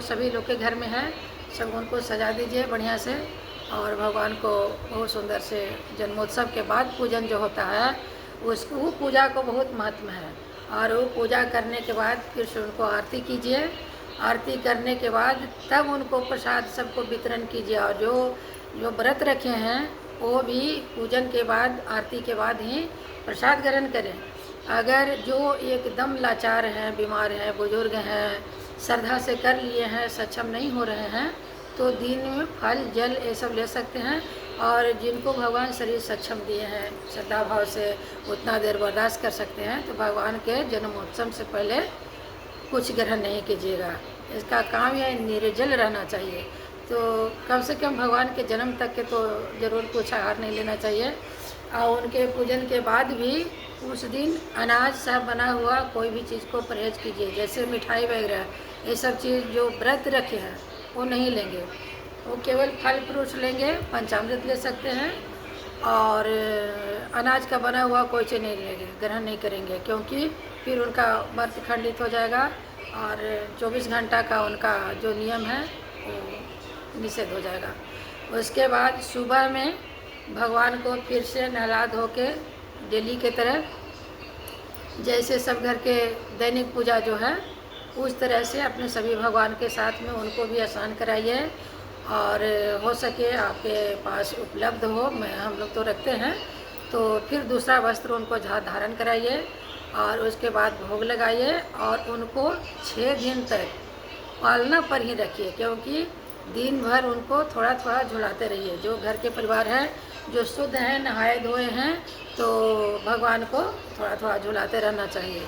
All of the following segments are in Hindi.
सभी लोग के घर में है, सब उनको सजा दीजिए बढ़िया से। और भगवान को बहुत सुंदर से जन्मोत्सव के बाद पूजन जो होता है वो पूजा को बहुत महत्व है। और वो पूजा करने के बाद फिर से उनको आरती कीजिए। आरती करने के बाद तब उनको प्रसाद सबको वितरण कीजिए। और जो जो व्रत रखे हैं वो भी पूजन के बाद, आरती के बाद ही प्रसाद ग्रहण करें। अगर जो एकदम लाचार हैं, बीमार हैं, बुजुर्ग हैं, श्रद्धा से कर लिए हैं, सक्षम नहीं हो रहे हैं, तो दिन में फल जल ये सब ले सकते हैं। और जिनको भगवान शरीर सक्षम दिए हैं, श्रद्धा भाव से उतना देर बर्दाश्त कर सकते हैं, तो भगवान के जन्मोत्सव से पहले कुछ ग्रहण नहीं कीजिएगा। इसका काम है निर्जल रहना चाहिए। तो कम से कम भगवान के जन्म तक के तो ज़रूर कुछ आहार नहीं लेना चाहिए। और उनके पूजन के बाद भी उस दिन अनाज से बना हुआ कोई भी चीज़ को परहेज कीजिए। जैसे मिठाई वगैरह ये सब चीज़ जो व्रत रखे हैं वो नहीं लेंगे, वो केवल फल फ्रूट्स लेंगे, पंचामृत ले सकते हैं। और अनाज का बना हुआ कोई चीज़ नहीं लेंगे, ग्रहण नहीं करेंगे, क्योंकि फिर उनका व्रत खंडित हो जाएगा और 24 घंटा का उनका जो नियम है वो निषेध हो जाएगा। उसके बाद सुबह में भगवान को फिर से नहला धो के डेली के तरह, जैसे सब घर के दैनिक पूजा जो है उस तरह से अपने सभी भगवान के साथ में उनको भी स्नान कराइए। और हो सके आपके पास उपलब्ध हो, मैं हम लोग तो रखते हैं, तो फिर दूसरा वस्त्र उनको धारण कराइए और उसके बाद भोग लगाइए। और उनको 6 दिन तक पालना पर ही रखिए, क्योंकि दिन भर उनको थोड़ा थोड़ा झुलाते रहिए। जो घर के परिवार हैं जो शुद्ध हैं, नहाए धोए हैं, तो भगवान को थोड़ा थोड़ा झुलाते रहना चाहिए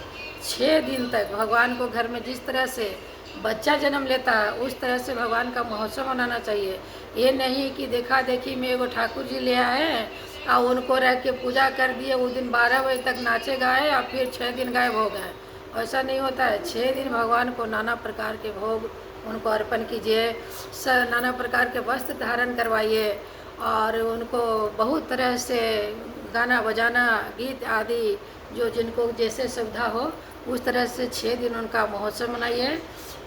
6 दिन तक। भगवान को घर में जिस तरह से बच्चा जन्म लेता है उस तरह से भगवान का महोत्सव मनाना चाहिए। ये नहीं कि देखा देखी में एगो ठाकुर जी ले आए और उनको रह के पूजा कर दिए, उस दिन 12 बजे तक नाचे गाए और फिर 6 दिन गायब हो गए। ऐसा नहीं होता है। 6 दिन भगवान को नाना प्रकार के भोग उनको अर्पण कीजिए, नाना प्रकार के वस्त्र धारण करवाइए और उनको बहुत तरह से गाना बजाना, गीत आदि जो जिनको जैसे सुविधा हो उस तरह से 6 दिन उनका महोत्सव मनाइए।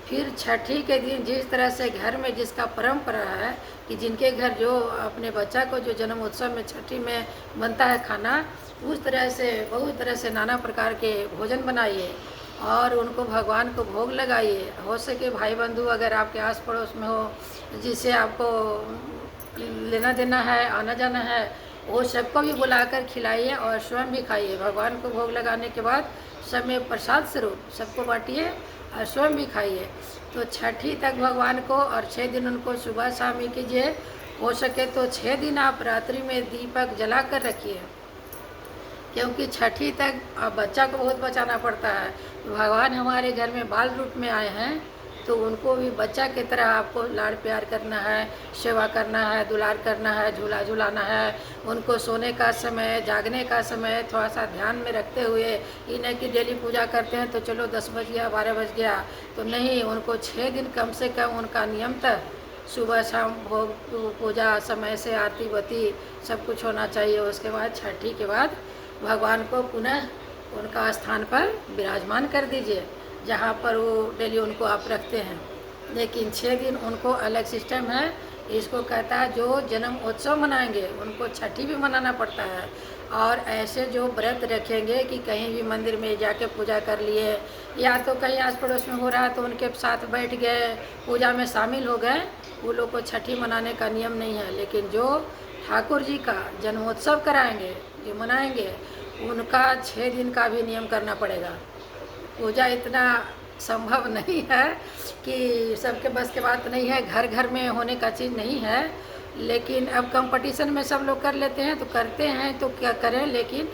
फिर छठी के दिन जिस तरह से घर में जिसका परंपरा है कि जिनके घर जो अपने बच्चा को जो जन्म उत्सव में छठी में बनता है खाना, उस तरह से बहुत तरह से नाना प्रकार के भोजन बनाइए और उनको भगवान को भोग लगाइए। हो सके भाई बंधु अगर आपके आस पड़ोस में हो जिससे आपको लेना देना है, आना जाना है, वो सबको भी बुलाकर खिलाइए और स्वयं भी खाइए। भगवान को भोग लगाने के बाद सब में प्रसाद स्वरूप सबको बांटिए और स्वयं भी खाइए। तो छठी तक भगवान को और 6 दिन उनको सुबह शाम ही कीजिए। हो सके तो 6 दिन आप रात्रि में दीपक जला कर रखिए, क्योंकि छठी तक बच्चा को बहुत बचाना पड़ता है। भगवान हमारे घर में बाल रूप में आए हैं, तो उनको भी बच्चा की तरह आपको लाड़ प्यार करना है, सेवा करना है, दुलार करना है, झूला झुलाना है। उनको सोने का समय, जागने का समय थोड़ा सा ध्यान में रखते हुए, ये नहीं कि डेली पूजा करते हैं तो चलो 10 बज गया, 12 बज गया, तो नहीं, उनको 6 दिन कम से कम उनका नियमतः सुबह शाम भोग पूजा समय से आरती बत्ती सब कुछ होना चाहिए। उसके बाद छठी के बाद भगवान को पुनः उनका स्थान पर विराजमान कर दीजिए जहाँ पर वो डेली उनको आप रखते हैं। लेकिन 6 दिन उनको अलग सिस्टम है। इसको कहता है जो जन्म उत्सव मनाएंगे उनको छठी भी मनाना पड़ता है। और ऐसे जो व्रत रखेंगे कि कहीं भी मंदिर में जाके पूजा कर लिए या तो कहीं आस पड़ोस में हो रहा है तो उनके साथ बैठ गए, पूजा में शामिल हो गए, वो लोग को छठी मनाने का नियम नहीं है। लेकिन जो ठाकुर जी का जन्मोत्सव कराएंगे, जो मनाएंगे, उनका 6 दिन का भी नियम करना पड़ेगा। पूजा इतना संभव नहीं है कि सबके बस के बात नहीं है, घर घर में होने का चीज़ नहीं है। लेकिन अब कंपटीशन में सब लोग कर लेते हैं तो करते हैं, तो क्या करें, लेकिन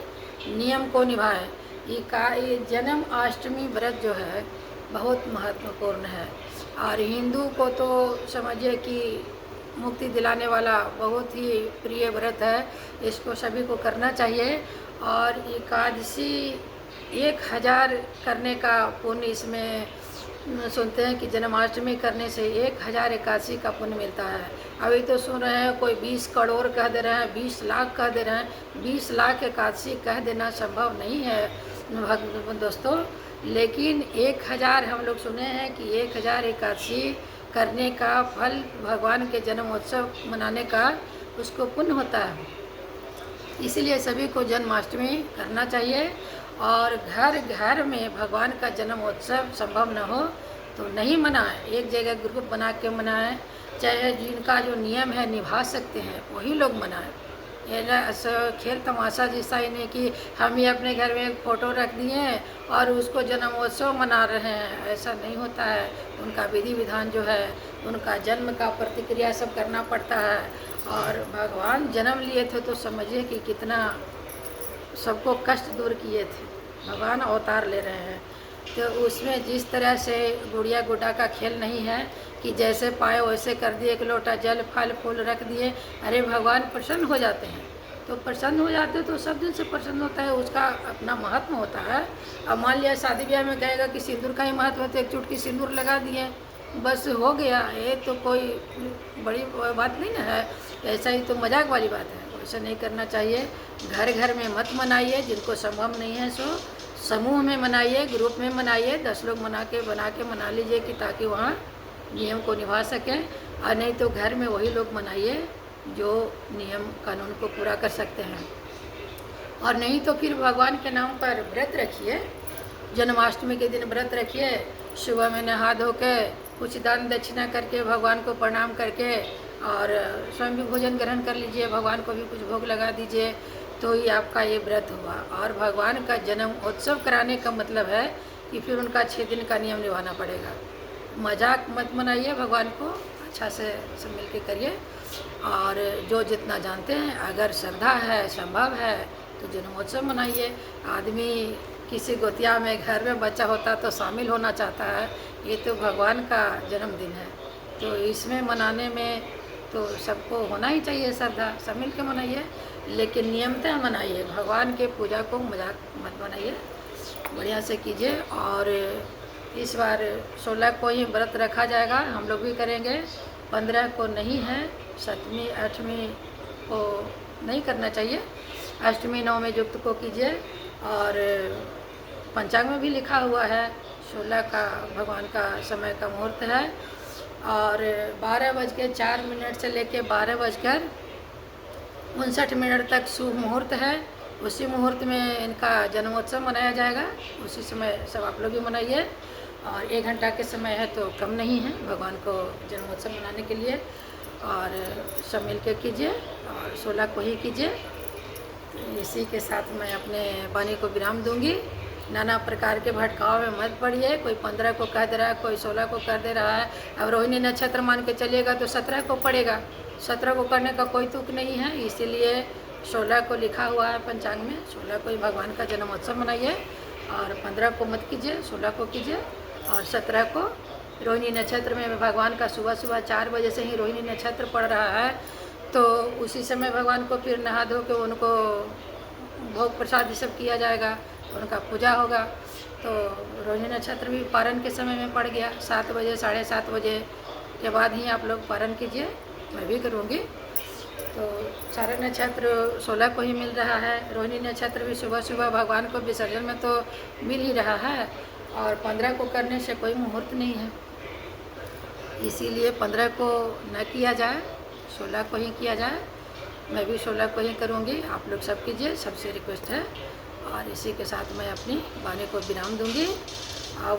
नियम को निभाएं। ये जन्म अष्टमी व्रत जो है बहुत महत्वपूर्ण है और हिंदू को तो समझिए कि मुक्ति दिलाने वाला बहुत ही प्रिय व्रत है। इसको सभी को करना चाहिए। और एकादशी 1000 करने का पुण्य इसमें सुनते हैं कि जन्माष्टमी करने से 1000 एकादशी का पुण्य मिलता है। अभी तो सुन रहे हैं कोई 20 करोड़ कह दे रहे हैं, 20 लाख कह दे रहे हैं। 20 लाख एकादशी कह देना संभव नहीं है दोस्तों। लेकिन 1000 हम लोग सुने हैं कि 1000 एकादशी करने का फल भगवान के जन्मोत्सव मनाने का उसको पुण्य होता है। इसीलिए सभी को जन्माष्टमी करना चाहिए। और घर घर में भगवान का जन्मोत्सव संभव न हो तो नहीं मनाएं, एक जगह ग्रुप बना के मनाएं, चाहे जिनका जो नियम है निभा सकते हैं वही लोग मनाएं। ये खेल तमाशा जैसा ही नहीं कि हम ही अपने घर में एक फ़ोटो रख दिए और उसको जन्मोत्सव मना रहे हैं, ऐसा नहीं होता है। उनका विधि विधान जो है, उनका जन्म का प्रतिक्रिया सब करना पड़ता है। और भगवान जन्म लिए थे तो समझिए कि कितना सबको कष्ट दूर किए थे, भगवान अवतार ले रहे हैं। तो उसमें जिस तरह से गुड़िया गुड्डा का खेल नहीं है कि जैसे पाए वैसे कर दिए, एक लोटा जल फल फूल रख दिए, अरे भगवान प्रसन्न हो जाते हैं। तो प्रसन्न हो जाते तो सब दिन से प्रसन्न होता है, उसका अपना महत्व होता है। अब मान लिया शादी ब्याह में कहेगा कि सिंदूर का ही महत्व है तो एक चुटकी सिंदूर लगा दिए, बस हो गया, ये तो कोई बड़ी बात नहीं ना है, ऐसा ही तो मजाक वाली बात है। ऐसा नहीं करना चाहिए। घर घर में मत मनाइए, जिनको संभव नहीं है सो समूह में मनाइए, ग्रुप में मनाइए, 10 लोग बना के मना लीजिए कि ताकि वहाँ नियम को निभा सकें। और नहीं तो घर में वही लोग मनाइए जो नियम कानून को पूरा कर सकते हैं। और नहीं तो फिर भगवान के नाम पर व्रत रखिए, जन्माष्टमी के दिन व्रत रखिए, सुबह में नहा धो के कुछ दान दक्षिणा करके भगवान को प्रणाम करके और स्वयं भी भोजन ग्रहण कर लीजिए, भगवान को भी कुछ भोग लगा दीजिए, तो ही आपका ये व्रत हुआ। और भगवान का जन्म उत्सव कराने का मतलब है कि फिर उनका 6 दिन का नियम निभाना पड़ेगा। मजाक मत मनाइए, भगवान को अच्छा से सब मिल के करिए। और जो जितना जानते हैं, अगर श्रद्धा है संभव है तो जन्मोत्सव मनाइए। आदमी किसी गोतिया में घर में बच्चा होता तो शामिल होना चाहता है, ये तो भगवान का जन्मदिन है, तो इसमें मनाने में तो सबको होना ही चाहिए श्रद्धा, सब मिल के मनाइए, लेकिन नियमतः मनाइए। भगवान के पूजा को मजाक मत बनाइए, बढ़िया से कीजिए। और इस बार 16 को ही व्रत रखा जाएगा, हम लोग भी करेंगे। 15 को नहीं है, 7वीं 8वीं को नहीं करना चाहिए, अष्टमी 9वीं युक्त को कीजिए। और पंचांग में भी लिखा हुआ है 16 का भगवान का समय का मुहूर्त है। और 12:04 से लेके 12:59 तक शुभ मुहूर्त है। उसी मुहूर्त में इनका जन्मोत्सव मनाया जाएगा, उसी समय सब आप लोग भी मनाइए। और 1 घंटा के समय है तो कम नहीं है भगवान को जन्मोत्सव मनाने के लिए। और सब मिल के कीजिए और 16 को ही कीजिए। इसी के साथ मैं अपने वाणी को विराम दूंगी। नाना प्रकार के भटकाव में मत पड़िए, कोई 15 को कह दे रहा है, कोई 16 को कर दे रहा है। अब रोहिणी नक्षत्र मान के चलिएगा तो 17 को पड़ेगा, 17 को करने का कोई तुक नहीं है, इसीलिए 16 को लिखा हुआ है पंचांग में, 16 को ही भगवान का जन्मोत्सव मनाइए। और 15 को मत कीजिए, 16 को कीजिए। और 17 को रोहिणी नक्षत्र में भगवान का सुबह 4 बजे से ही रोहिणी नक्षत्र पड़ रहा है, तो उसी समय भगवान को फिर नहा धो के उनको भोग प्रसाद सब किया जाएगा, उनका पूजा होगा। तो रोहिणी नक्षत्र भी पारण के समय में पड़ गया, 7 बजे 7:30 बजे के बाद ही आप लोग पारण कीजिए, मैं भी करूँगी। तो सारा नक्षत्र 16 को ही मिल रहा है, रोहिणी नक्षत्र भी सुबह सुबह भगवान को विसर्जन में तो मिल ही रहा है। और 15 को करने से कोई मुहूर्त नहीं है, इसीलिए 15 को न किया जाए, 16 को ही किया जाए। मैं भी 16 को ही करूँगी, आप लोग सब कीजिए, सबसे रिक्वेस्ट है। और इसी के साथ मैं अपनी वाणी को विराम दूंगी।